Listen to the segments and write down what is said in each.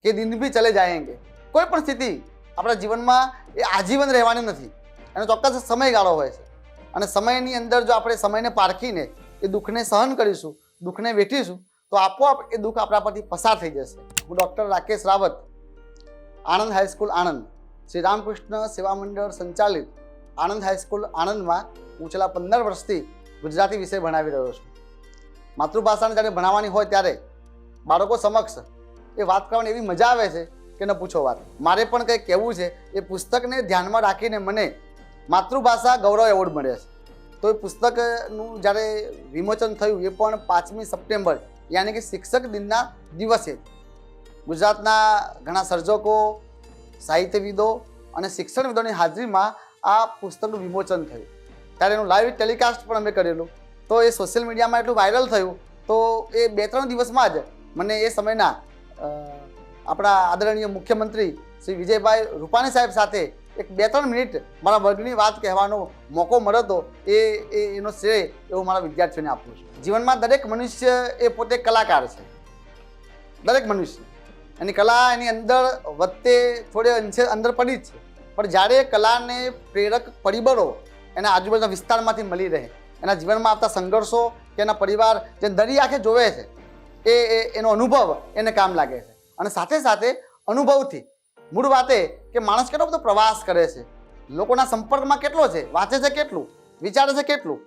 કે દિન ભી ચલે જાયેંગે. કોઈ પણ સ્થિતિ આપણા જીવનમાં એ આજીવન રહેવાની નથી, એનો ચોક્કસ સમયગાળો હોય છે. અને સમયની અંદર જો આપણે સમયને પારખીને એ દુઃખને સહન કરીશું, દુઃખને વેઠીશું, તો આપોઆપ એ દુઃખ આપણા પરથી પસાર થઈ જશે. હું ડૉક્ટર રાકેશ રાવત, આણંદ હાઈસ્કૂલ આણંદ, શ્રી રામકૃષ્ણ સેવા મંડળ સંચાલિત આણંદ હાઈસ્કૂલ આણંદમાં હું છેલ્લા 15 વર્ષથી ગુજરાતી વિષય ભણાવી રહ્યો છું. માતૃભાષાને જ્યારે ભણાવવાની હોય ત્યારે બાળકો સમક્ષ એ વાત કરવાની એવી મજા આવે છે કે ન પૂછો વાત. મારે પણ કંઈક કહેવું છે. એ પુસ્તકને ધ્યાનમાં રાખીને મને માતૃભાષા ગૌરવ એવોર્ડ મળ્યો છે. તો એ પુસ્તકનું જ્યારે વિમોચન થયું એ પણ 5મી સપ્ટેમ્બર યાની કે શિક્ષક દિનના દિવસે ગુજરાતના ઘણા સર્જકો, સાહિત્યવિદો અને શિક્ષણવિદોની હાજરીમાં આ પુસ્તકનું વિમોચન થયું. ત્યારે એનું લાઈવ ટેલિકાસ્ટ પણ અમે કરેલું. તો એ સોશિયલ મીડિયામાં એટલું વાયરલ થયું. તો એ 2-3 દિવસમાં જ મને એ સમયના આપણા આદરણીય મુખ્યમંત્રી શ્રી વિજયભાઈ રૂપાણી સાહેબ સાથે એક 2-3 મિનિટ મારા વર્ગની વાત કહેવાનો મોકો મળ્યો હતો. એનો શ્રેય એવું મારા વિદ્યાર્થીઓને આપું છું. જીવનમાં દરેક મનુષ્ય એ પોતે કલાકાર છે. દરેક મનુષ્ય એની કલા એની અંદર વચ્ચે થોડે અંશે અંદર પડી જ છે. પણ જ્યારે કલાને પ્રેરક પરિબળો એના આજુબાજુના વિસ્તારમાંથી મળી રહે, એના જીવનમાં આવતા સંઘર્ષો કે એના પરિવાર જે દરી આંખે જોવે છે એનો અનુભવ એને કામ લાગે છે. અને સાથે સાથે અનુભવથી મૂળ વાતે કે માણસ કેટલો બધો પ્રવાસ કરે છે, લોકોના સંપર્કમાં કેટલો છે, વાંચે છે કેટલું, વિચારે છે કેટલું,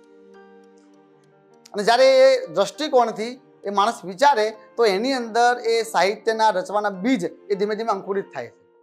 અને જ્યારે એ દ્રષ્ટિકોણથી એ માણસ વિચારે તો એની અંદર એ સાહિત્યના રચવાના બીજ એ ધીમે ધીમે અંકુરિત થાય છે.